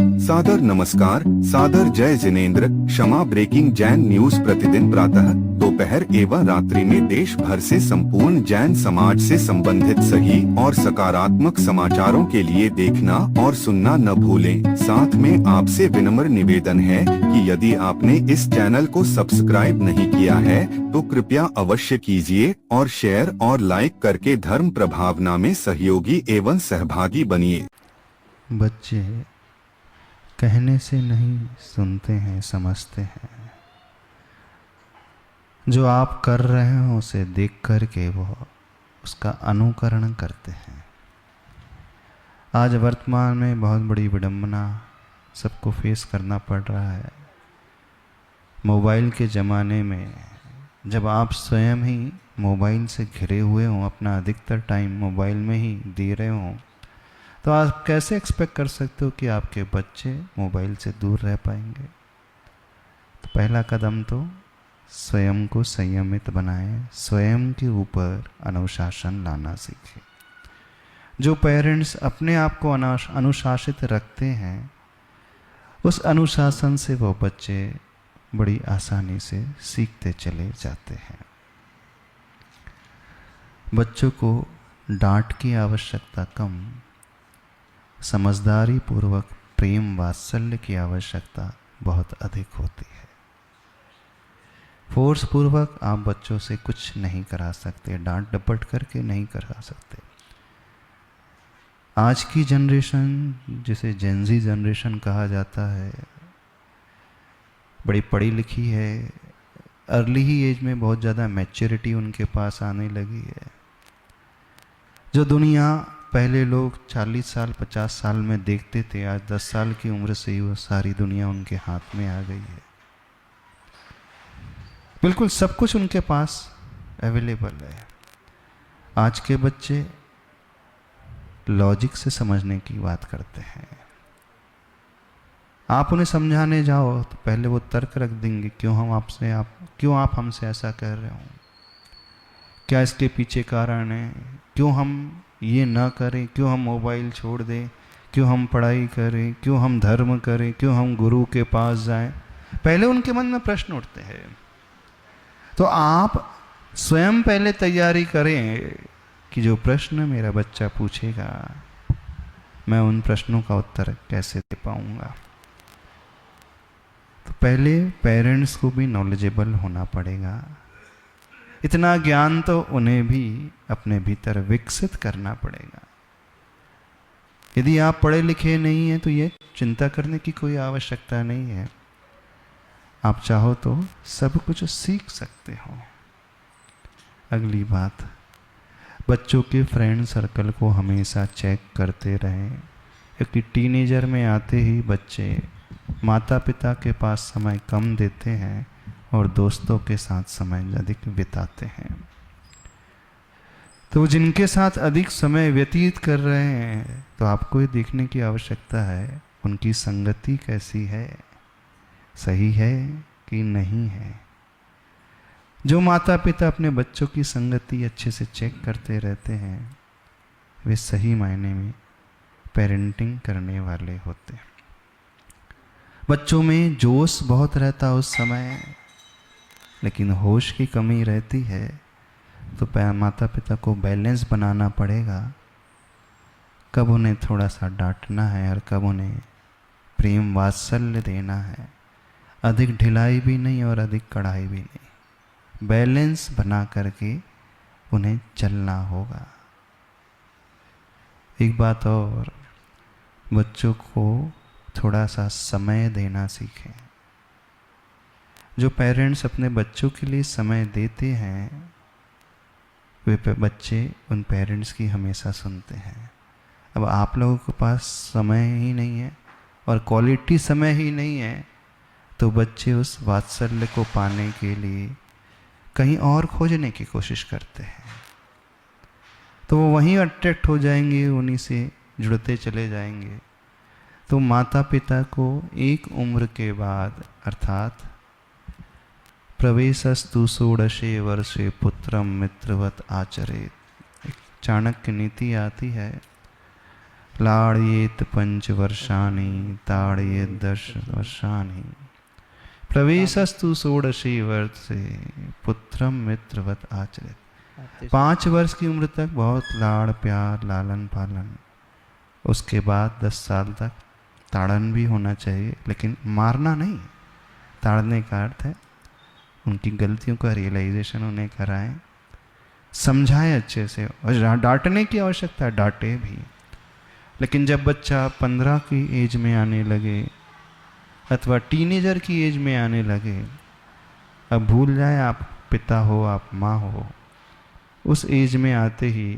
सादर नमस्कार, सादर जय जिनेंद्र। क्षमा ब्रेकिंग जैन न्यूज प्रतिदिन प्रातः, दोपहर एवं रात्रि में देश भर से संपूर्ण जैन समाज से संबंधित सही और सकारात्मक समाचारों के लिए देखना और सुनना न भूलें। साथ में आपसे विनम्र निवेदन है कि यदि आपने इस चैनल को सब्सक्राइब नहीं किया है तो कृपया अवश्य कीजिए और शेयर और लाइक करके धर्म प्रभावना में सहयोगी एवं सहभागी बनिए। बच्चे कहने से नहीं सुनते हैं, समझते हैं। जो आप कर रहे हो उसे देख कर के वो उसका अनुकरण करते हैं। आज वर्तमान में बहुत बड़ी विडंबना सबको फेस करना पड़ रहा है। मोबाइल के ज़माने में जब आप स्वयं ही मोबाइल से घिरे हुए हों, अपना अधिकतर टाइम मोबाइल में ही दे रहे हों, तो आप कैसे एक्सपेक्ट कर सकते हो कि आपके बच्चे मोबाइल से दूर रह पाएंगे। तो पहला कदम तो स्वयं को संयमित बनाएं, स्वयं के ऊपर अनुशासन लाना सीखें। जो पेरेंट्स अपने आप को अनुशासित रखते हैं, उस अनुशासन से वो बच्चे बड़ी आसानी से सीखते चले जाते हैं। बच्चों को डांट की आवश्यकता कम, समझदारी पूर्वक प्रेम वात्सल्य की आवश्यकता बहुत अधिक होती है। फोर्स पूर्वक आप बच्चों से कुछ नहीं करा सकते, डांट डपट करके नहीं करा सकते। आज की जनरेशन, जिसे जेनजी जनरेशन कहा जाता है, बड़ी पढ़ी लिखी है। अर्ली ही एज में बहुत ज़्यादा मैच्योरिटी उनके पास आने लगी है। जो दुनिया पहले लोग 40 साल 50 साल में देखते थे, आज 10 साल की उम्र से ही वो सारी दुनिया उनके हाथ में आ गई है। बिल्कुल सब कुछ उनके पास अवेलेबल है। आज के बच्चे लॉजिक से समझने की बात करते हैं। आप उन्हें समझाने जाओ तो पहले वो तर्क रख देंगे, क्यों आप हमसे ऐसा कह रहे हो, क्या इसके पीछे कारण है, क्यों हम ये ना करें, क्यों हम मोबाइल छोड़ दें, क्यों हम पढ़ाई करें, क्यों हम धर्म करें, क्यों हम गुरु के पास जाएं। पहले उनके मन में प्रश्न उठते हैं। तो आप स्वयं पहले तैयारी करें कि जो प्रश्न मेरा बच्चा पूछेगा, मैं उन प्रश्नों का उत्तर कैसे दे पाऊंगा। तो पहले पेरेंट्स को भी नॉलेजेबल होना पड़ेगा। इतना ज्ञान तो उन्हें भी अपने भीतर विकसित करना पड़ेगा। यदि आप पढ़े लिखे नहीं हैं तो ये चिंता करने की कोई आवश्यकता नहीं है। आप चाहो तो सब कुछ सीख सकते हो। अगली बात, बच्चों के फ्रेंड सर्कल को हमेशा चेक करते रहें। एक टीनेजर में आते ही बच्चे माता पिता के पास समय कम देते हैं और दोस्तों के साथ समय अधिक बिताते हैं। तो जिनके साथ अधिक समय व्यतीत कर रहे हैं, तो आपको ये देखने की आवश्यकता है उनकी संगति कैसी है, सही है कि नहीं है। जो माता पिता अपने बच्चों की संगति अच्छे से चेक करते रहते हैं, वे सही मायने में पेरेंटिंग करने वाले होते हैं। बच्चों में जोश बहुत रहता है उस समय, लेकिन होश की कमी रहती है। तो माता पिता को बैलेंस बनाना पड़ेगा, कब उन्हें थोड़ा सा डांटना है और कब उन्हें प्रेम वात्सल्य देना है। अधिक ढिलाई भी नहीं और अधिक कड़ाई भी नहीं, बैलेंस बना करके उन्हें चलना होगा। एक बात और, बच्चों को थोड़ा सा समय देना सीखें। जो पेरेंट्स अपने बच्चों के लिए समय देते हैं, वे बच्चे उन पेरेंट्स की हमेशा सुनते हैं। अब आप लोगों के पास समय ही नहीं है और क्वालिटी समय ही नहीं है, तो बच्चे उस वात्सल्य को पाने के लिए कहीं और खोजने की कोशिश करते हैं। तो वो वहीं अट्रैक्ट हो जाएंगे, उन्हीं से जुड़ते चले जाएंगे। तो माता पिता को एक उम्र के बाद, अर्थात प्रवेशस्तु षोडशे वर्षे पुत्रम मित्रवत आचरेत, एक चाणक्य नीति आती है। लाड़येत 5 वर्षाणि ताड़येत 10 वर्षाणि प्रवेशस्तु 16 वर्षे पुत्रम मित्रवत आचरित। 5 वर्ष की उम्र तक बहुत लाड़ प्यार लालन पालन, उसके बाद 10 साल तक ताड़न भी होना चाहिए, लेकिन मारना नहीं। ताड़ने का अर्थ है उनकी गलतियों का रियलाइजेशन उन्हें कराएं, समझाएं अच्छे से, और डांटने की आवश्यकता है, डांटे भी। लेकिन जब बच्चा 15 की एज में आने लगे अथवा टीनेजर की एज में आने लगे, अब भूल जाए आप पिता हो आप माँ हो, उस एज में आते ही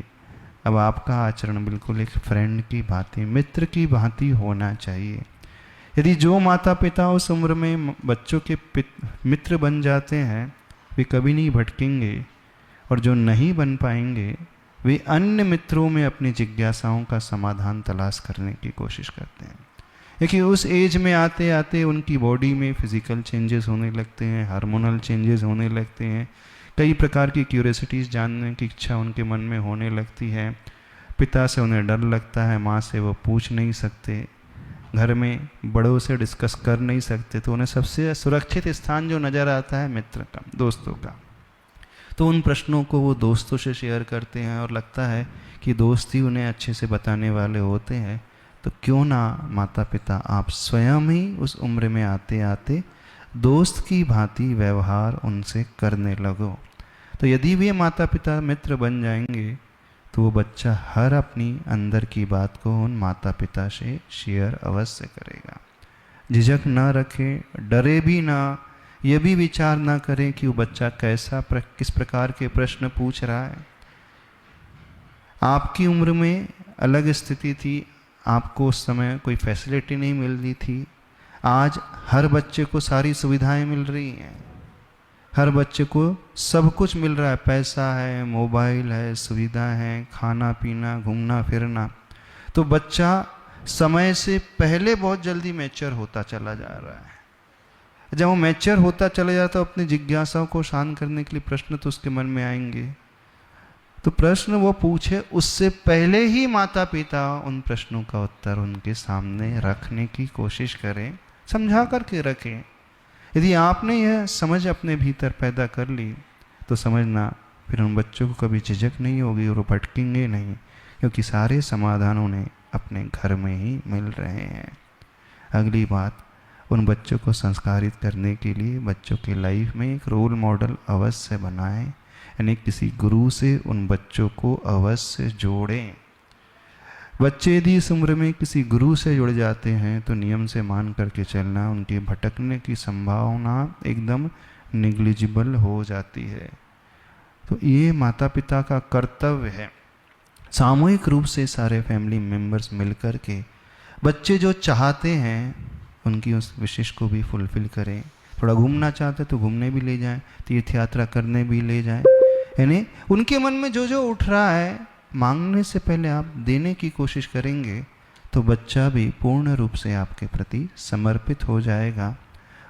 अब आपका आचरण बिल्कुल एक फ्रेंड की भांति, मित्र की भांति होना चाहिए। यदि जो माता पिता उस उम्र में बच्चों के मित्र बन जाते हैं वे कभी नहीं भटकेंगे, और जो नहीं बन पाएंगे वे अन्य मित्रों में अपनी जिज्ञासाओं का समाधान तलाश करने की कोशिश करते हैं। देखिए उस एज में आते आते उनकी बॉडी में फिजिकल चेंजेस होने लगते हैं, हार्मोनल चेंजेस होने लगते हैं, कई प्रकार की क्यूरियोसिटीज़ जानने की इच्छा उनके मन में होने लगती है। पिता से उन्हें डर लगता है, माँ से वो पूछ नहीं सकते, घर में बड़ों से डिस्कस कर नहीं सकते, तो उन्हें सबसे सुरक्षित स्थान जो नज़र आता है मित्र का, दोस्तों का। तो उन प्रश्नों को वो दोस्तों से शेयर करते हैं और लगता है कि दोस्त ही उन्हें अच्छे से बताने वाले होते हैं। तो क्यों ना माता पिता आप स्वयं ही उस उम्र में आते आते दोस्त की भांति व्यवहार उनसे करने लगो। तो यदि वे माता पिता मित्र बन जाएंगे तो वो बच्चा हर अपनी अंदर की बात को उन माता पिता से शेयर अवश्य करेगा। झिझक ना रखे, डरे भी ना, ये भी विचार ना करें कि वो बच्चा किस प्रकार के प्रश्न पूछ रहा है। आपकी उम्र में अलग स्थिति थी, आपको उस समय कोई फैसिलिटी नहीं मिल रही थी। आज हर बच्चे को सारी सुविधाएं मिल रही हैं, हर बच्चे को सब कुछ मिल रहा है, पैसा है, मोबाइल है, सुविधा है, खाना पीना, घूमना फिरना। तो बच्चा समय से पहले बहुत जल्दी मैच्योर होता चला जा रहा है। जब वो मैच्योर होता चला जाता है तो अपनी जिज्ञासाओं को शांत करने के लिए प्रश्न तो उसके मन में आएंगे, तो प्रश्न वो पूछे उससे पहले ही माता पिता उन प्रश्नों का उत्तर उनके सामने रखने की कोशिश करें, समझा करके रखें। यदि आपने यह समझ अपने भीतर पैदा कर ली तो समझना फिर उन बच्चों को कभी झिझक नहीं होगी और वो भटकेंगे नहीं, क्योंकि सारे समाधान उन्हें अपने घर में ही मिल रहे हैं। अगली बात, उन बच्चों को संस्कारित करने के लिए बच्चों के लाइफ में एक रोल मॉडल अवश्य बनाएं, यानी किसी गुरु से उन बच्चों को अवश्य जोड़ें। बच्चे यदि इस उम्र में किसी गुरु से जुड़ जाते हैं तो नियम से मान करके चलना, उनके भटकने की संभावना एकदम निग्लिजिबल हो जाती है। तो ये माता पिता का कर्तव्य है सामूहिक रूप से सारे फैमिली मेम्बर्स मिलकर के बच्चे जो चाहते हैं उनकी उस विशेष को भी फुलफिल करें। थोड़ा घूमना चाहते तो घूमने भी ले जाएं, तीर्थ यात्रा करने भी ले जाएं, यानी उनके मन में जो जो उठ रहा है मांगने से पहले आप देने की कोशिश करेंगे तो बच्चा भी पूर्ण रूप से आपके प्रति समर्पित हो जाएगा,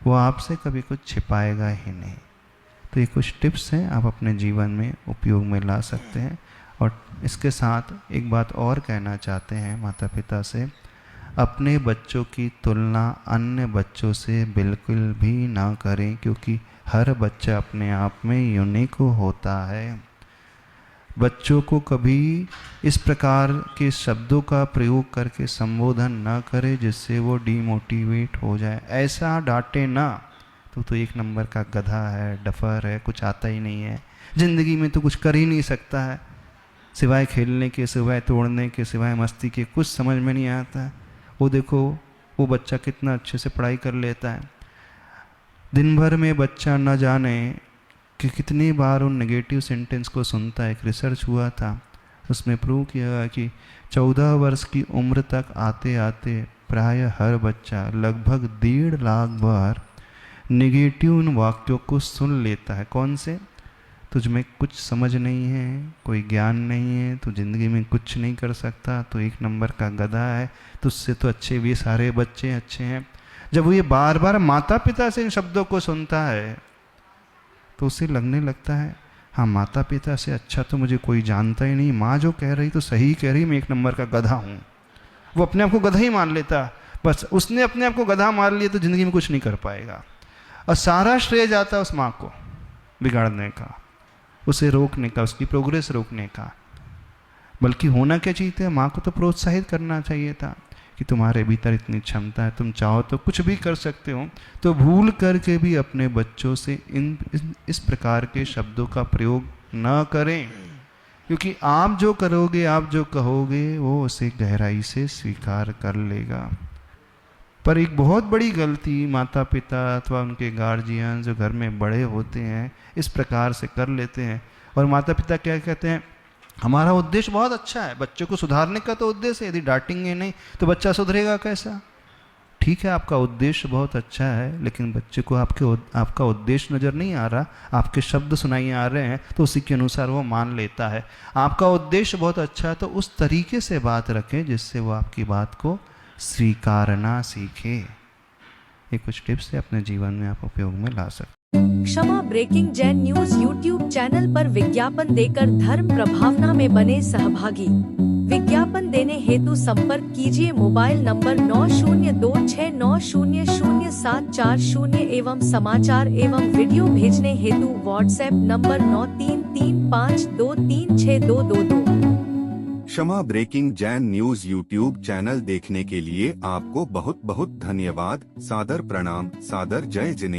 वो आपसे कभी कुछ छिपाएगा ही नहीं। तो ये कुछ टिप्स हैं, आप अपने जीवन में उपयोग में ला सकते हैं। और इसके साथ एक बात और कहना चाहते हैं माता पिता से, अपने बच्चों की तुलना अन्य बच्चों से बिल्कुल भी ना करें, क्योंकि हर बच्चा अपने आप में यूनिक होता है। बच्चों को कभी इस प्रकार के शब्दों का प्रयोग करके संबोधन ना करें जिससे वो डीमोटिवेट हो जाए। ऐसा डांटे ना तो एक नंबर का गधा है, डफर है, कुछ आता ही नहीं है, ज़िंदगी में तो कुछ कर ही नहीं सकता है, सिवाय खेलने के, सिवाय तोड़ने के, सिवाय मस्ती के कुछ समझ में नहीं आता है। वो देखो वो बच्चा कितना अच्छे से पढ़ाई कर लेता है। दिन भर में बच्चा न जाने कि कितनी बार उन नेगेटिव सेंटेंस को सुनता है। एक रिसर्च हुआ था, उसमें प्रूव किया गया कि 14 वर्ष की उम्र तक आते आते प्राय हर बच्चा लगभग 1.5 लाख बार नेगेटिव उन वाक्यों को सुन लेता है। कौन से? तुझ में कुछ समझ नहीं है, कोई ज्ञान नहीं है, तो ज़िंदगी में कुछ नहीं कर सकता, तो एक नंबर का गधा है, तुझसे तो अच्छे भी सारे बच्चे अच्छे हैं। जब वो ये बार बार माता पिता से इन शब्दों को सुनता है तो उसे लगने लगता है हाँ माता पिता से अच्छा तो मुझे कोई जानता ही नहीं, माँ जो कह रही तो सही कह रही, मैं एक नंबर का गधा हूँ। वो अपने आप को गधा ही मान लेता, बस उसने अपने आप को गधा मान लिया तो ज़िंदगी में कुछ नहीं कर पाएगा। और सारा श्रेय जाता है उस माँ को बिगाड़ने का, उसे रोकने का, उसकी प्रोग्रेस रोकने का। बल्कि होना क्या चाहिए था, माँ को तो प्रोत्साहित करना चाहिए था कि तुम्हारे भीतर इतनी क्षमता है, तुम चाहो तो कुछ भी कर सकते हो। तो भूल करके भी अपने बच्चों से इस प्रकार के शब्दों का प्रयोग न करें, क्योंकि आप जो करोगे, आप जो कहोगे, वो उसे गहराई से स्वीकार कर लेगा। पर एक बहुत बड़ी गलती माता पिता अथवा उनके गार्जियन जो घर में बड़े होते हैं इस प्रकार से कर लेते हैं। और माता पिता क्या कहते हैं, हमारा उद्देश्य बहुत अच्छा है, बच्चों को सुधारने का तो उद्देश्य है, यदि डांटेंगे नहीं तो बच्चा सुधरेगा कैसा। ठीक है, आपका उद्देश्य बहुत अच्छा है, लेकिन बच्चे को आपका उद्देश्य नज़र नहीं आ रहा, आपके शब्द सुनाई आ रहे हैं तो उसी के अनुसार वो मान लेता है। आपका उद्देश्य बहुत अच्छा है तो उस तरीके से बात रखें जिससे वो आपकी बात को स्वीकारना सीखे। ये कुछ टिप्स है, अपने जीवन में आप उपयोग में ला सकते। Kshama breaking Jain news YouTube channel पर विज्ञापन देकर धर्म प्रभावना में बने सहभागी। विज्ञापन देने हेतु संपर्क कीजिए मोबाइल नंबर 9026900740 एवं समाचार एवं वीडियो भेजने हेतु WhatsApp number 9335236222। Kshama breaking Jain news YouTube channel देखने के लिए आपको बहुत बहुत धन्यवाद। सादर प्रणाम, सादर जय जिनेंद्र।